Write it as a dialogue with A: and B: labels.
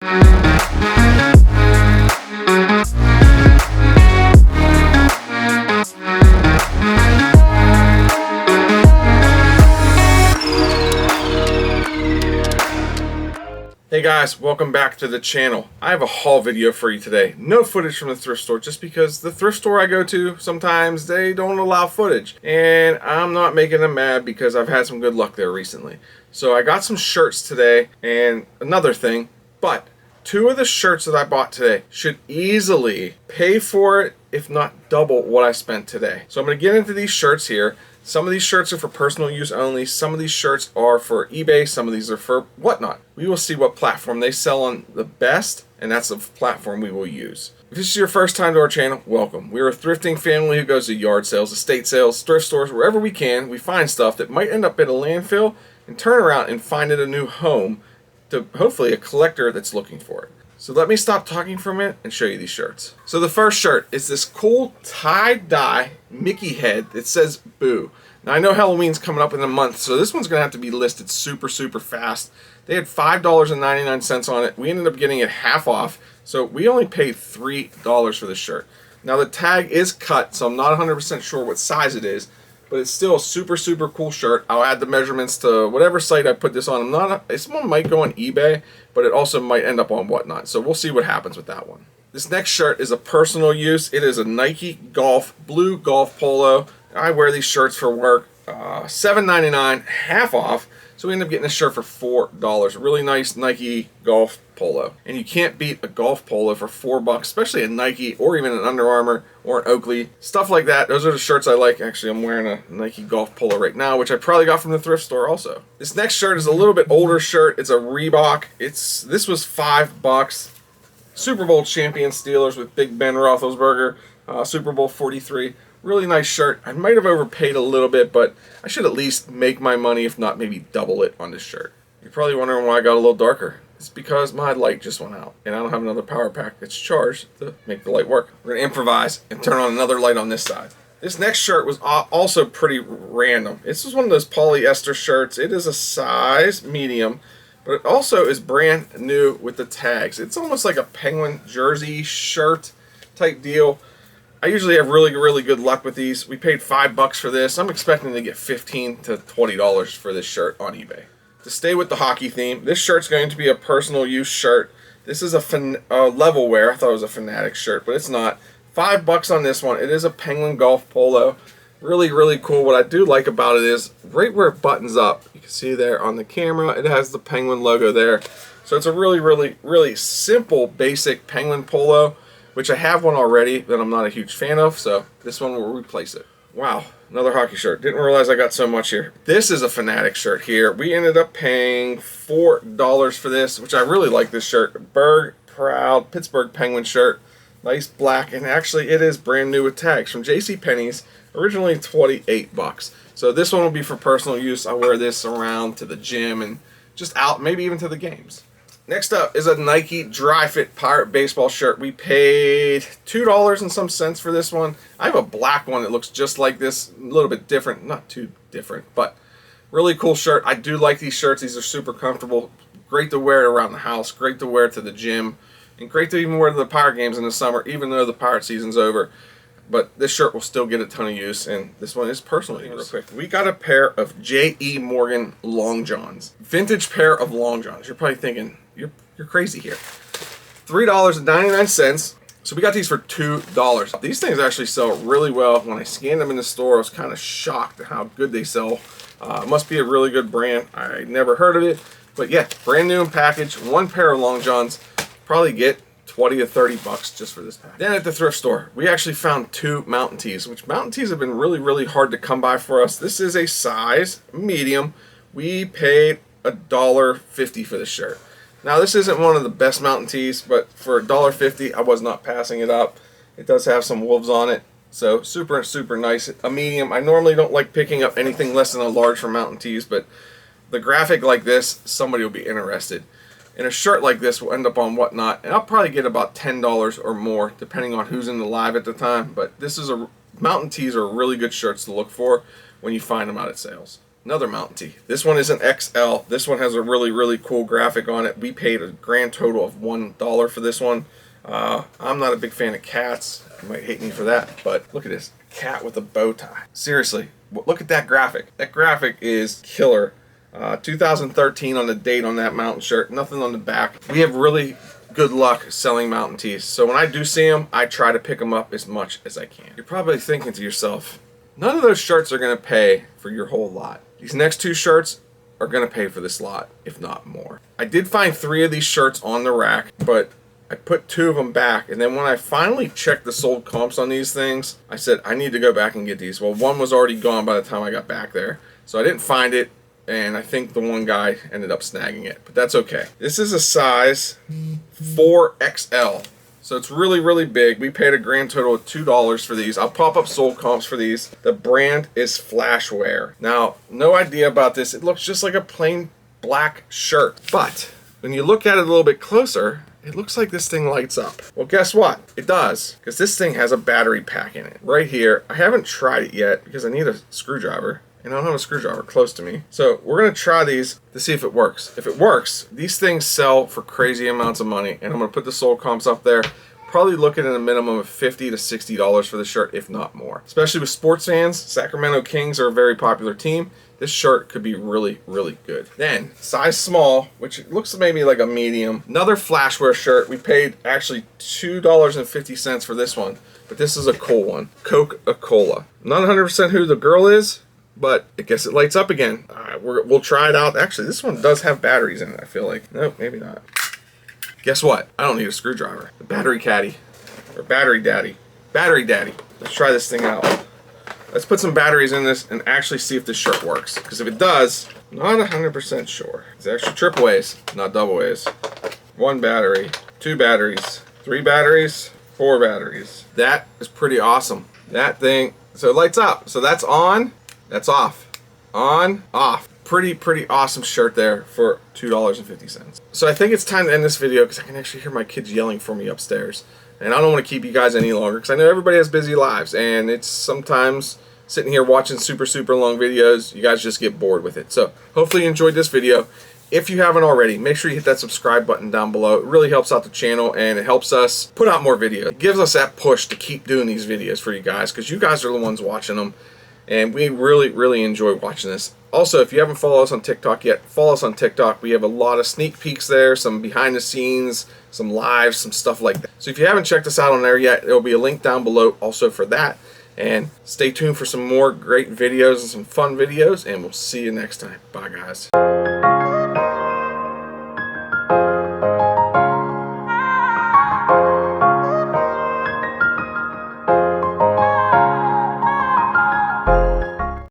A: Hey guys, welcome back to the channel. I have a haul video for you today. No footage from the thrift store just because the thrift store I go to, sometimes they don't allow footage. And I'm not making them mad because I've had some good luck there recently. So I got some shirts today and another thing, but two of the shirts that I bought today should easily pay for it, if not double what I spent today. So I'm going to get into these shirts here. Some of these shirts are for personal use only. Some of these shirts are for eBay. Some of these are for whatnot. We will see what platform they sell on the best, and that's the platform we will use. If this is your first time to our channel, welcome. We're a thrifting family who goes to yard sales, estate sales, thrift stores, wherever we can. We find stuff that might end up at a landfill and turn around and find it a new home to hopefully a collector that's looking for it. So let me stop talking for a minute and show you these shirts. So the first shirt is this cool tie-dye Mickey head that says Boo. Now I know Halloween's coming up in a month, so this one's gonna have to be listed super fast. They had $5.99 on it. We ended up getting it half off, so we only paid $3 for this shirt. Now the tag is cut, so I'm not 100% sure what size it is, but it's still a super cool shirt. I'll add the measurements to whatever site I put this on. This one might go on eBay, but it also might end up on whatnot. So we'll see what happens with that one. This next shirt is a personal use. It is a Nike blue golf polo. I wear these shirts for work. $7.99, half off. So we end up getting this shirt for $4. Really nice Nike golf polo. And you can't beat a golf polo for $4, especially a Nike or even an Under Armour or an Oakley. Stuff like that. Those are the shirts I like. Actually, I'm wearing a Nike golf polo right now, which I probably got from the thrift store also. This next shirt is a little bit older shirt. It's a Reebok. This was $5. Super Bowl champion Steelers with Big Ben Roethlisberger. Super Bowl 43. Really nice shirt. I might have overpaid a little bit, but I should at least make my money, if not maybe double it on this shirt. You're probably wondering why I got a little darker. It's because my light just went out, and I don't have another power pack that's charged to make the light work. We're going to improvise and turn on another light on this side. This next shirt was also pretty random. This was one of those polyester shirts. It is a size medium, but it also is brand new with the tags. It's almost like a Penguin jersey shirt type deal. I usually have really good luck with these. We paid $5 for this. I'm expecting to get $15 to $20 for this shirt on eBay. To stay with the hockey theme, this shirt's going to be a personal use shirt. This is a level wear. I thought it was a Fanatic shirt, but it's not. $5 on this one. It is a Penguin golf polo. Really cool. What I do like about it is right where it buttons up. You can see there on the camera, it has the Penguin logo there. So it's a really simple, basic Penguin polo, which I have one already that I'm not a huge fan of, so this one will replace it. Wow, another hockey shirt. Didn't realize I got so much here. This is a Fanatic shirt here. We ended up paying $4 for this, which I really like this shirt. Berg Proud Pittsburgh Penguin shirt. Nice black, and actually it is brand new with tags from JCPenney's. Originally $28. So this one will be for personal use. I wear this around to the gym and just out, maybe even to the games. Next up is a Nike Dry Fit Pirate baseball shirt. We paid $2 and some cents for this one. I have a black one that looks just like this, a little bit different, not too different, but really cool shirt. I do like these shirts. These are super comfortable. Great to wear around the house, great to wear to the gym, and great to even wear to the Pirate games in the summer, even though the Pirate season's over. But this shirt will still get a ton of use, and this one is personal use. Real quick, we got a pair of J.E. Morgan Long Johns. Vintage pair of Long Johns. You're probably thinking, you're crazy here. $3.99. So we got these for $2. These things actually sell really well. When I scanned them in the store, I was kind of shocked at how good they sell. Must be a really good brand. I never heard of it. But yeah, brand new in package. One pair of Long Johns. Probably get $20 to $30 just for this pack. Then at the thrift store, we actually found two Mountain Tees, which Mountain Tees have been really hard to come by for us. This is a size medium. We paid $1.50 for this shirt. Now this isn't one of the best Mountain Tees, but for $1.50 I was not passing it up. It does have some wolves on it, so super nice. A medium. I normally don't like picking up anything less than a large for Mountain Tees, but the graphic like this, somebody will be interested. And a shirt like this will end up on whatnot, and I'll probably get about $10 or more depending on who's in the live at the time. But this is Mountain Tees are really good shirts to look for when you find them out at sales. Another mountain tee. This one is an XL. This one has a really cool graphic on it. We paid a grand total of $1 for this one. I'm not a big fan of cats. You might hate me for that, but look at this cat with a bow tie. Seriously, look at that graphic. That graphic is killer. 2013 on the date on that mountain shirt. Nothing on the back. We have really good luck selling mountain tees. So when I do see them, I try to pick them up as much as I can. You're probably thinking to yourself, none of those shirts are going to pay for your whole lot. These next two shirts are going to pay for this lot, if not more. I did find 3 of these shirts on the rack, but I put 2 of them back. And then when I finally checked the sold comps on these things, I said, I need to go back and get these. Well, one was already gone by the time I got back there. So I didn't find it. And I think the one guy ended up snagging it. But that's okay. This is a size 4XL. So it's really big. We paid a grand total of $2 for these. I'll pop up sold comps for these. The brand is Flashware. Now, no idea about this. It looks just like a plain black shirt. But when you look at it a little bit closer, it looks like this thing lights up. Well, guess what? It does. Because this thing has a battery pack in it. Right here. I haven't tried it yet because I need a screwdriver. And I don't have a screwdriver close to me. So we're going to try these to see if it works. If it works, these things sell for crazy amounts of money. And I'm going to put the sold comps up there. Probably looking at a minimum of $50 to $60 for the shirt, if not more. Especially with sports fans, Sacramento Kings are a very popular team. This shirt could be really good. Then, size small, which looks maybe like a medium. Another Flashware shirt. We paid actually $2.50 for this one. But this is a cool one. Coca-Cola. Not 100% who the girl is, but I guess it lights up again. We'll try it out. Actually, this one does have batteries in it, I feel like. Nope, maybe not. Guess what? I don't need a screwdriver. The battery caddy. Or battery daddy. Battery daddy. Let's try this thing out. Let's put some batteries in this and actually see if this shirt works. Because if it does, not 100% sure. It's actually triple A's, not double A's. 1 battery, 2 batteries, 3 batteries, 4 batteries. That is pretty awesome. That thing, so it lights up. So that's on, that's off. On, off. Pretty awesome shirt there for $2.50. So I think it's time to end this video because I can actually hear my kids yelling for me upstairs. And I don't want to keep you guys any longer because I know everybody has busy lives. And it's sometimes sitting here watching super long videos, you guys just get bored with it. So hopefully you enjoyed this video. If you haven't already, make sure you hit that subscribe button down below. It really helps out the channel and it helps us put out more videos. It gives us that push to keep doing these videos for you guys because you guys are the ones watching them. And we really enjoy watching this. Also, if you haven't followed us on TikTok yet, follow us on TikTok. We have a lot of sneak peeks there, some behind the scenes, some lives, some stuff like that. So if you haven't checked us out on there yet, there will be a link down below also for that. And stay tuned for some more great videos and some fun videos, and we'll see you next time. Bye, guys.